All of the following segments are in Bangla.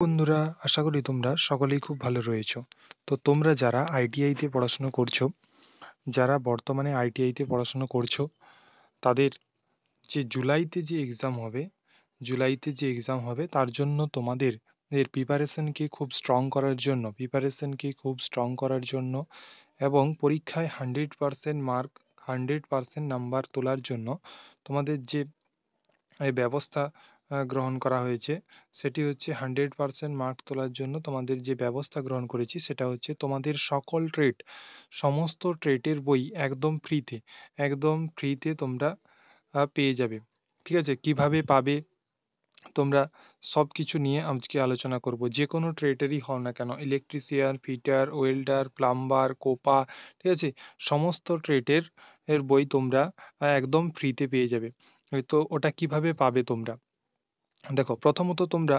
বন্ধুরা, আশা করি তোমরা সকলেই খুব ভালো রয়েছো। তো তোমরা যারা আইটিআই তে পড়াশোনা করছো, যারা বর্তমানে আইটিআই তে পড়াশোনা করছো, তাদের যে জুলাইতে যে এক্সাম হবে তার জন্য তোমাদের এর প্রিপারেশনকে খুব স্ট্রং করার জন্য এবং পরীক্ষায় 100% মার্ক 100% নাম্বার তোলার জন্য তোমাদের যে এই ব্যবস্থা গ্রহণ করা হয়েছে, সেটি হচ্ছে 100% মার্ক তোলার জন্য তোমাদের যে ব্যবস্থা গ্রহণ করেছি সেটা হচ্ছে তোমাদের সকল ট্রেড, সমস্ত ট্রেডের বই একদম ফ্রিতে তোমরা পেয়ে যাবে। ঠিক আছে, কিভাবে পাবে তোমরা সবকিছু নিয়ে আজকে আলোচনা করব। যে কোনো ট্রেডেরই হও না কেন, electrician, fitter, welder, plumber, COPA, ঠিক আছে, সমস্ত ট্রেডের বই তোমরা একদম ফ্রিতে পেয়ে যাবে। তো ওটা কিভাবে পাবে তোমরা? দেখো, প্রথমত তোমরা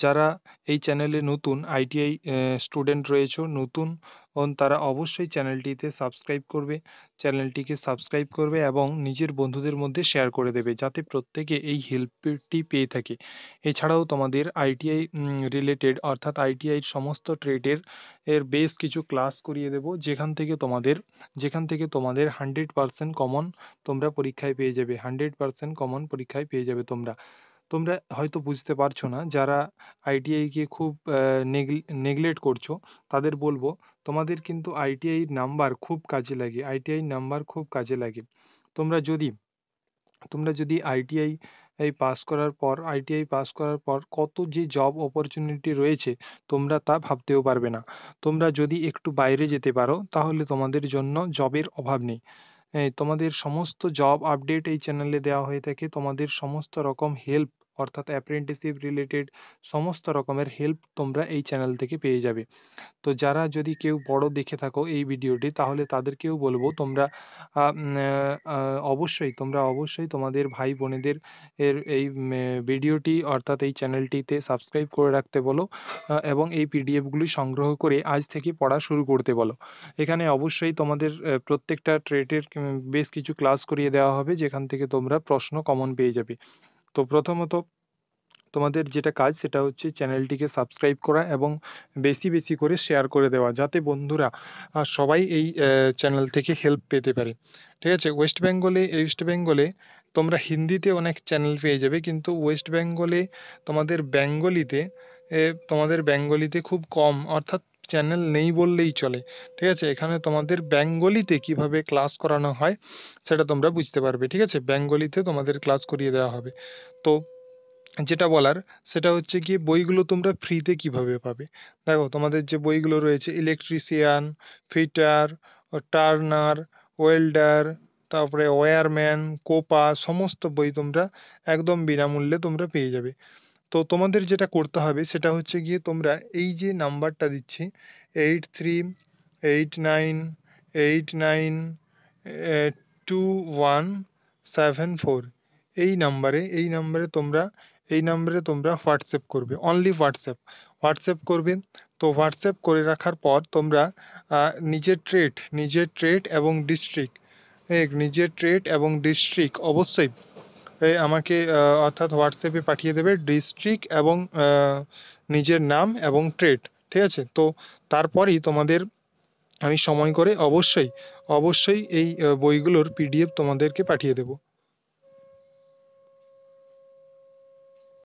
যারা এই চ্যানেলে নতুন আইটিআই স্টুডেন্ট রয়েছো, নতুন, তারা অবশ্যই চ্যানেলটিকে সাবস্ক্রাইব করবে এবং নিজের বন্ধুদের মধ্যে শেয়ার করে দেবে, যাতে প্রত্যেকে এই হেল্পটি পেয়ে থাকে। এছাড়াও তোমাদের আইটিআই রিলেটেড, অর্থাৎ আইটিআই সমস্ত ট্রেডের বেশ কিছু ক্লাস করিয়ে দেব, যেখান থেকে তোমাদের 100% কমন তোমরা পরীক্ষায় পেয়ে যাবে। 100% কমন পরীক্ষায় পেয়ে যাবে তোমরা। তোমরা হয়তো বুঝতে পারছো না, যারা আইটিআই কে খুব নেগলেক্ট করছো, তাদের বলবো তোমাদের কিন্তু আইটিআই নাম্বার খুব কাজে লাগে। তোমরা যদি তোমরা যদি আইটিআই পাস করার পর কত যে জব অপরচুনিটি রয়েছে, তোমরা তা ভাবতেও পারবে না। তোমরা যদি একটু বাইরে যেতে পারো, তাহলে তোমাদের জন্য জবের অভাব নেই। তোমাদের সমস্ত জব আপডেট এই চ্যানেলে দেওয়া হয়ে থাকে। তোমাদের সমস্ত রকম হেল্প, অর্থাৎ অ্যাপ্রেন্টিসশিপ রিলেটেড সমস্ত রকমের হেল্প তোমরা এই চ্যানেল থেকে পেয়ে যাবে। তো যারা যদি কেউ বড় দেখে থাকো এই ভিডিওটি, তাহলে তাদেরকেও বলবো তোমরা অবশ্যই তোমাদের ভাই বোনেদের এই ভিডিওটি, অর্থাৎ এই চ্যানেলটিতে সাবস্ক্রাইব করে রাখতে বলো, এবং এই পিডিএফগুলি সংগ্রহ করে আজ থেকে পড়া শুরু করতে বলো। এখানে অবশ্যই তোমাদের প্রত্যেকটা ট্রেডের বেশ কিছু ক্লাস করিয়ে দেওয়া হবে, যেখান থেকে তোমরা প্রশ্ন কমন পেয়ে যাবে। তো প্রথমত তোমাদের যেটা কাজ সেটা হচ্ছে চ্যানেলটিকে সাবস্ক্রাইব করা এবং বেশি বেশি করে শেয়ার করে দেওয়া, যাতে বন্ধুরা সবাই এই চ্যানেল থেকে হেল্প পেতে পারে। ঠিক আছে, ওয়েস্ট বেঙ্গলে তোমরা হিন্দিতে অনেক চ্যানেল পেয়ে যাবে, কিন্তু ওয়েস্ট বেঙ্গলে তোমাদের বেঙ্গলিতে খুব কম, অর্থাৎ চ্যানেল নেই বললেই চলে। ঠিক আছে, এখানে তোমাদের বেঙ্গলিতে কিভাবে ক্লাস করানো হয় সেটা তোমরা বুঝতে পারবে। ঠিক আছে, বেঙ্গলিতে তোমাদের ক্লাস করিয়ে দেওয়া হবে। তো যেটা বলার সেটা হচ্ছে গিয়ে বইগুলো তোমরা ফ্রিতে কিভাবে পাবে। দেখো, তোমাদের যে বইগুলো রয়েছে, ইলেকট্রিশিয়ান, ফিটার, টার্নার, ওয়েল্ডার, তারপরে ওয়্যারম্যান, কোপা, সমস্ত বই তোমরা একদম বিনামূল্যে তোমরা পেয়ে যাবে। তো তোমাদের যেটা করতে হবে সেটা হচ্ছে গিয়ে তোমরা এই যে নাম্বারটা দিচ্ছি, 8389892174, এই নাম্বারে তোমরা হোয়াটসঅ্যাপ করবে, অনলি হোয়াটসঅ্যাপ করবে। তো হোয়াটসঅ্যাপ করে রাখার পর তোমরা নিজের ট্রেড এবং ডিস্ট্রিক্ট অবশ্যই আমাকে অর্থাৎ হোয়াটসঅ্যাপে পাঠিয়ে দেবে, ডিস্ট্রিক্ট এবং নিজের নাম এবং ট্রেড। ঠিক আছে, তো তারপরেই তোমাদের আমি সময় করে অবশ্যই এই বইগুলোর পিডিএফ তোমাদেরকে পাঠিয়ে দেবো।